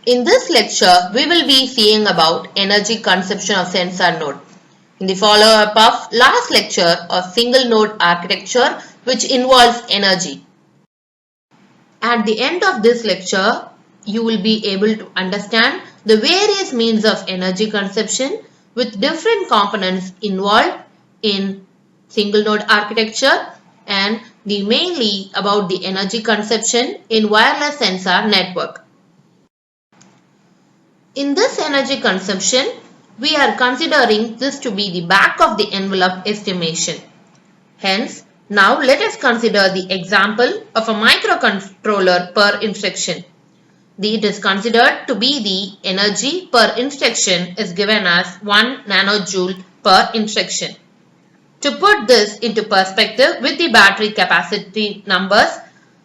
In this lecture, we will be seeing about energy consumption of sensor node. In the follow-up of last lecture of single node architecture which involves energy. At the end of this lecture, you will be able to understand the various means of energy consumption with different components involved in single node architecture and mainly about the energy consumption in wireless sensor network. In this energy consumption, we are considering this to be the back of the envelope estimation. Hence, now let us consider the example of a microcontroller per instruction. It is considered to be the energy per instruction is given as 1 nanojoule per instruction. To put this into perspective with the battery capacity numbers,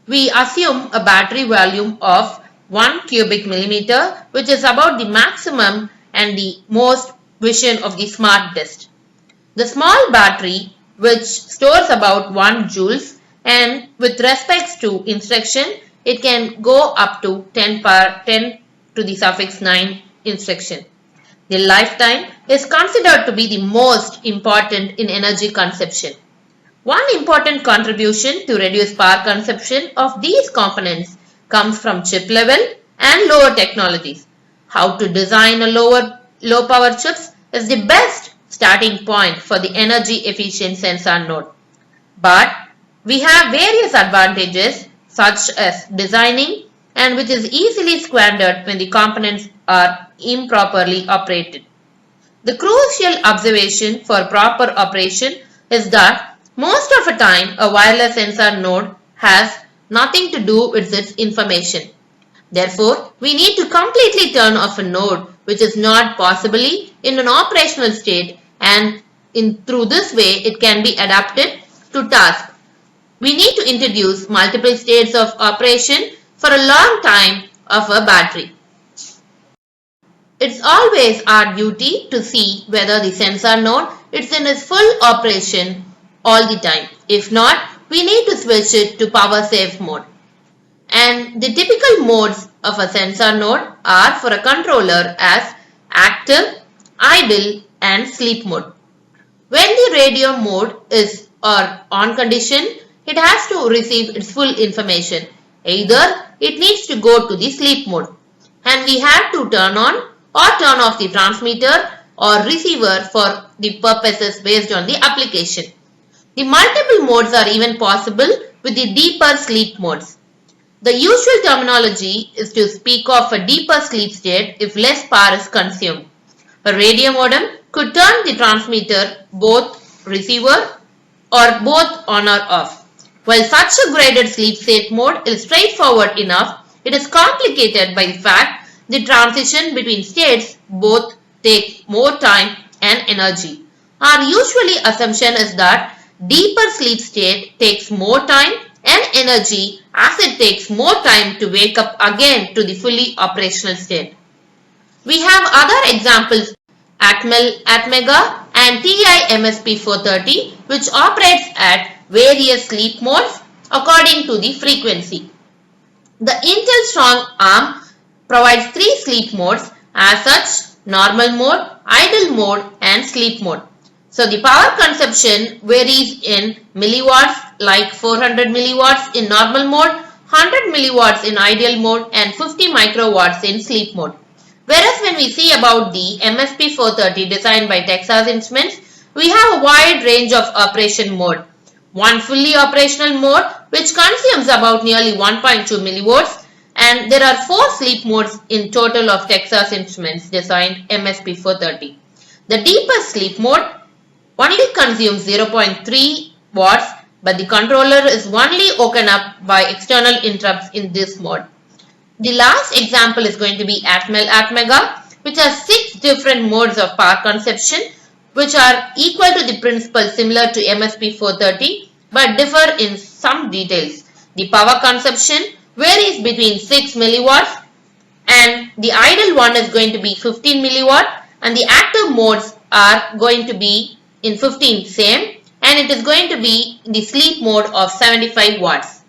we assume a battery volume of 1 cubic millimeter, which is about the maximum and the most vision of the smart disk. The small battery, which stores about 1 joules, and with respects to instruction, it can go up to 10 to the suffix 9 instruction. The lifetime is considered to be the most important in energy consumption. One important contribution to reduce power consumption of these components comes from chip level and lower technologies. How to design a low power chips is the best starting point for the energy efficient sensor node. But we have various advantages such as designing and which is easily squandered when the components are improperly operated. The crucial observation for proper operation is that most of the time a wireless sensor node has nothing to do with its information. Therefore, we need to completely turn off a node which is not possibly in an operational state, and through this way it can be adapted to task. We need to introduce multiple states of operation for a long time of a battery. It's always our duty to see whether the sensor node is in its full operation all the time. If not, we need to switch it to power save mode. And the typical modes of a sensor node are for a controller as active, idle and sleep mode. When the radio mode is on condition, it has to receive its full information. Either it needs to go to the sleep mode and we have to turn on or turn off the transmitter or receiver for the purposes based on the application. The multiple modes are even possible with the deeper sleep modes. The usual terminology is to speak of a deeper sleep state if less power is consumed. A radio modem could turn the transmitter, both receiver or both on or off. While such a graded sleep state mode is straightforward enough, it is complicated by the fact the transition between states both take more time and energy. Our usually assumption is that deeper sleep state takes more time and energy as it takes more time to wake up again to the fully operational state. We have other examples Atmega and TI-MSP430 which operates at various sleep modes according to the frequency. The Intel Strong ARM provides 3 sleep modes as such: normal mode, idle mode and sleep mode. So the power consumption varies in milliwatts, like 400 milliwatts in normal mode, 100 milliwatts in ideal mode and 50 microwatts in sleep mode. Whereas when we see about the MSP430 designed by Texas Instruments, we have a wide range of operation mode. One fully operational mode which consumes about nearly 1.2 milliwatts, and there are 4 sleep modes in total of Texas Instruments designed MSP430. The deepest sleep mode only consumes 0.3 watts, but the controller is only woken up by external interrupts in this mode. The last example is going to be Atmega, which has 6 different modes of power consumption which are equal to the principle similar to MSP430 but differ in some details. The power consumption varies between 6 milliwatts and the idle one is going to be 15 milliwatt, and the active modes are going to be in 15 same, and it is going to be in the sleep mode of 75 watts.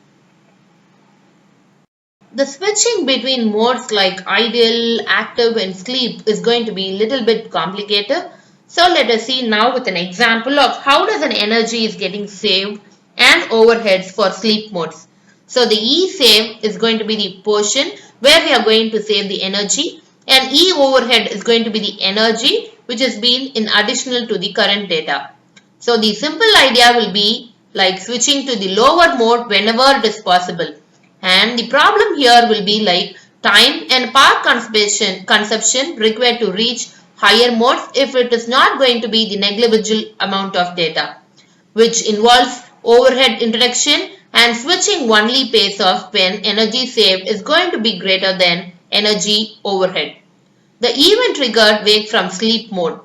The switching between modes like idle, active and sleep is going to be a little bit complicated. So let us see now with an example of how does an energy is getting saved and overheads for sleep modes. So the E save is going to be the portion where we are going to save the energy, and E overhead is going to be the energy which has been in additional to the current data. So the simple idea will be like switching to the lower mode whenever it is possible. And the problem here will be like time and power consumption required to reach higher modes if it is not going to be the negligible amount of data, which involves overhead introduction and switching only pays off when energy saved is going to be greater than energy overhead. The event triggered wake from sleep mode.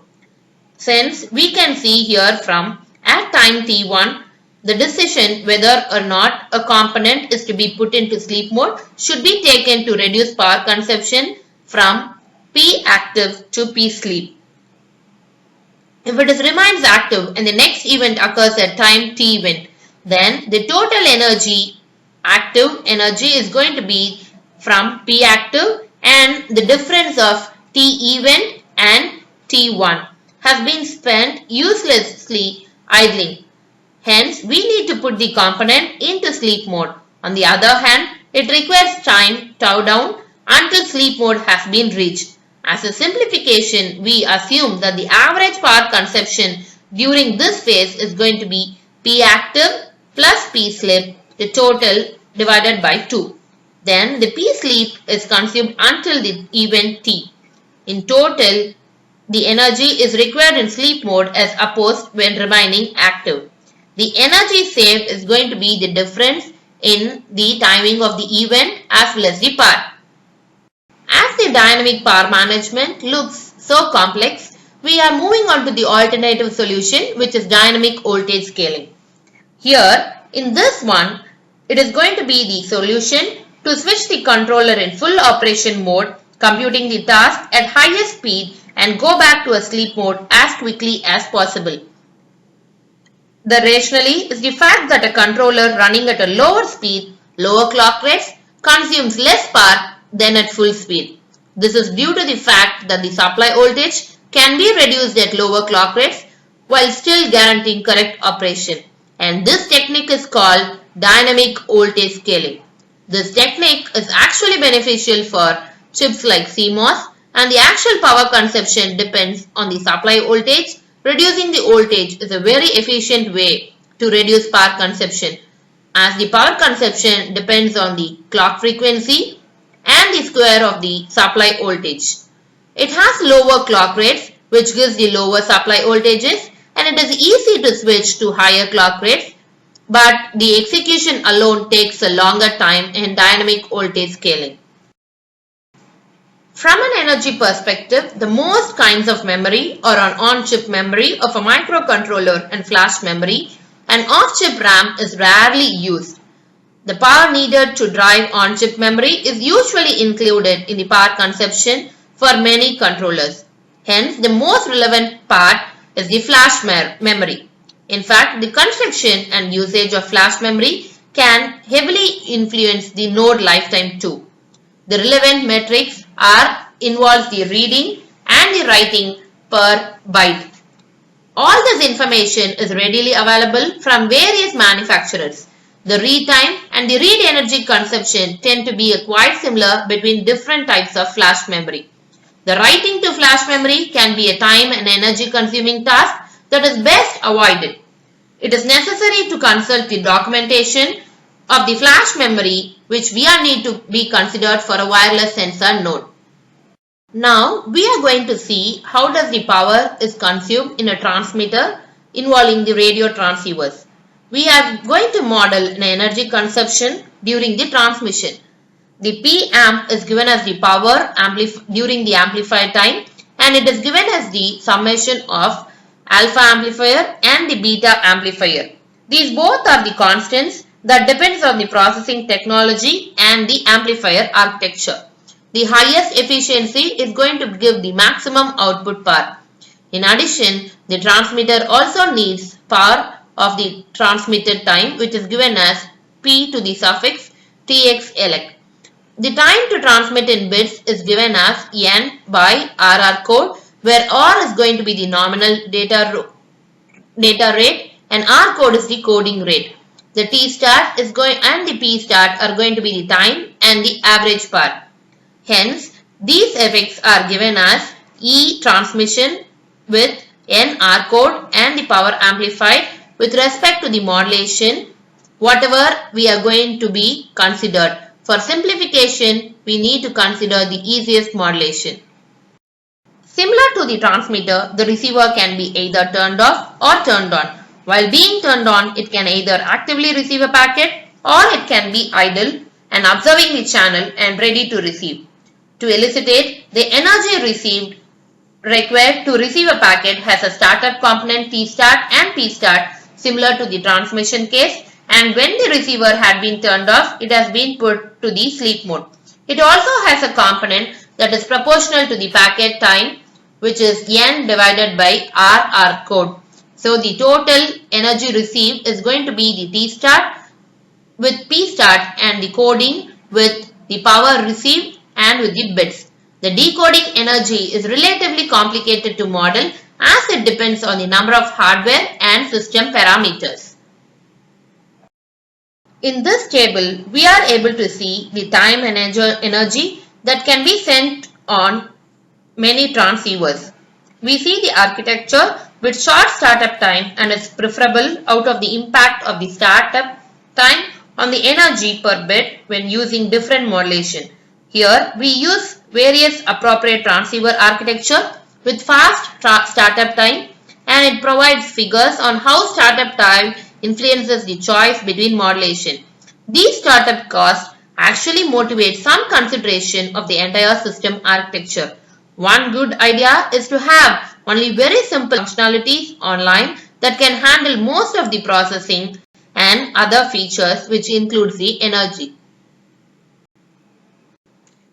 Since we can see here from at time t1, the decision whether or not a component is to be put into sleep mode should be taken to reduce power consumption from P active to P sleep. If it remains active and the next event occurs at time t event, then the total energy, active energy, is going to be from P active, and the difference of T event and T1 has been spent uselessly idling. Hence, we need to put the component into sleep mode. On the other hand, it requires time tau down until sleep mode has been reached. As a simplification, we assume that the average power consumption during this phase is going to be P active plus P sleep, the total divided by 2. Then the P sleep is consumed until the event T. In total, the energy is required in sleep mode as opposed when remaining active. The energy saved is going to be the difference in the timing of the event as well as the power. As the dynamic power management looks so complex, we are moving on to the alternative solution, which is dynamic voltage scaling. Here, in this one, it is going to be the solution to switch the controller in full operation mode, computing the task at highest speed and go back to a sleep mode as quickly as possible. The rationale is the fact that a controller running at a lower speed, lower clock rates, consumes less power than at full speed. This is due to the fact that the supply voltage can be reduced at lower clock rates while still guaranteeing correct operation. And this technique is called dynamic voltage scaling. This technique is actually beneficial for chips like CMOS, and the actual power consumption depends on the supply voltage. Reducing the voltage is a very efficient way to reduce power consumption, as the power consumption depends on the clock frequency and the square of the supply voltage. It has lower clock rates, which gives the lower supply voltages, and it is easy to switch to higher clock rates, but the execution alone takes a longer time in dynamic voltage scaling. From an energy perspective, the most kinds of memory are an on-chip memory of a microcontroller and flash memory. An off-chip RAM is rarely used. The power needed to drive on-chip memory is usually included in the power consumption for many controllers. Hence, the most relevant part is the flash memory. In fact, the construction and usage of flash memory can heavily influence the node lifetime too. The relevant metrics involves the reading and the writing per byte. All this information is readily available from various manufacturers. The read time and the read energy consumption tend to be quite similar between different types of flash memory. The writing to flash memory can be a time and energy consuming task that is best avoided. It is necessary to consult the documentation of the flash memory, which we need to be considered for a wireless sensor node. Now we are going to see how does the power is consumed in a transmitter involving the radio transceivers. We are going to model an energy consumption during the transmission. The P amp is given as the power during the amplifier time, and it is given as the summation of alpha amplifier and the beta amplifier. These both are the constants that depends on the processing technology and the amplifier architecture. The highest efficiency is going to give the maximum output power. In addition, the transmitter also needs power of the transmitted time, which is given as P to the suffix TX elect. The time to transmit in bits is given as N by RR code, where R is going to be the nominal data rate and R code is the coding rate. The T start and the P start are going to be the time and the average part. Hence, these effects are given as E transmission with N R code and the power amplified with respect to the modulation, whatever we are going to be considered. For simplification, we need to consider the easiest modulation. Similar to the transmitter, the receiver can be either turned off or turned on. While being turned on, it can either actively receive a packet or it can be idle and observing the channel and ready to receive. To elucidate, the energy received required to receive a packet has a startup component T start and P start similar to the transmission case, and when the receiver had been turned off, it has been put to the sleep mode. It also has a component that is proportional to the packet time, which is N divided by RR code. So the total energy received is going to be the T start with P start and the coding with the power received and with the bits. The decoding energy is relatively complicated to model as it depends on the number of hardware and system parameters. In this table, we are able to see the time and energy that can be sent on many transceivers. We see the architecture with short startup time and is preferable out of the impact of the startup time on the energy per bit when using different modulation. Here we use various appropriate transceiver architecture with fast startup time, and it provides figures on how startup time influences the choice between modulation. These startup costs actually motivate some consideration of the entire system architecture. One good idea is to have only very simple functionalities online that can handle most of the processing and other features, which includes the energy.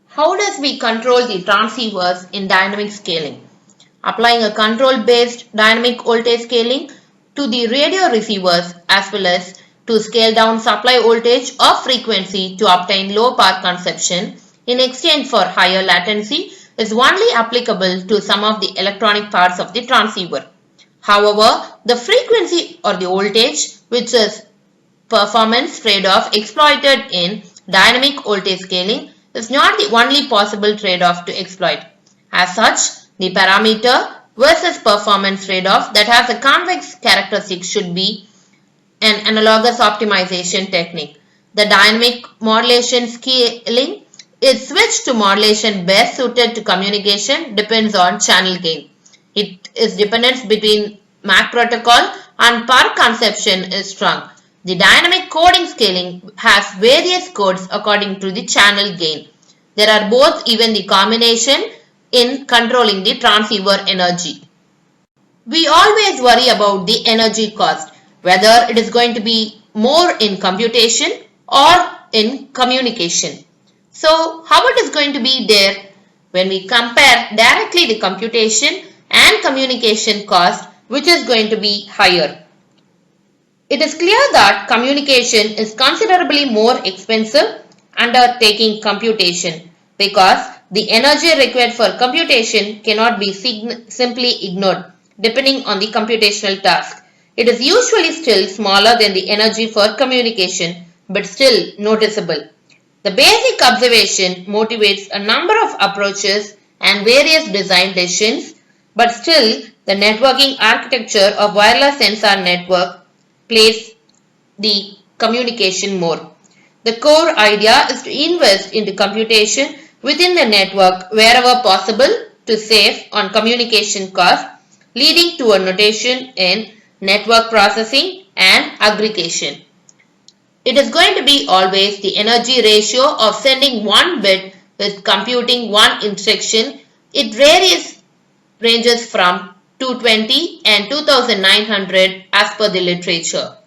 How does we control the transceivers in dynamic scaling? Applying a control-based dynamic voltage scaling to the radio receivers as well as to scale down supply voltage or frequency to obtain low power consumption in exchange for higher latency is only applicable to some of the electronic parts of the transceiver. However, the frequency or the voltage, which is performance trade-off exploited in dynamic voltage scaling, is not the only possible trade-off to exploit. As such, the parameter versus performance trade-off that has a convex characteristic should be an analogous optimization technique. The dynamic modulation scaling is switched to modulation best suited to communication depends on channel gain. It is dependence between MAC protocol and power consumption is strong. The dynamic coding scaling has various codes according to the channel gain. There are both even the combination in controlling the transceiver energy. We always worry about the energy cost, whether it is going to be more in computation or in communication. So how it is going to be there when we compare directly the computation and communication cost, which is going to be higher. It is clear that communication is considerably more expensive undertaking computation because the energy required for computation cannot be simply ignored depending on the computational task. It is usually still smaller than the energy for communication but still noticeable. The basic observation motivates a number of approaches and various design decisions, but still the networking architecture of wireless sensor network plays the communication more. The core idea is to invest into computation within the network wherever possible to save on communication costs, leading to a notation in network processing and aggregation. It is going to be always the energy ratio of sending one bit with computing one instruction. It ranges from 220 and 2900 as per the literature.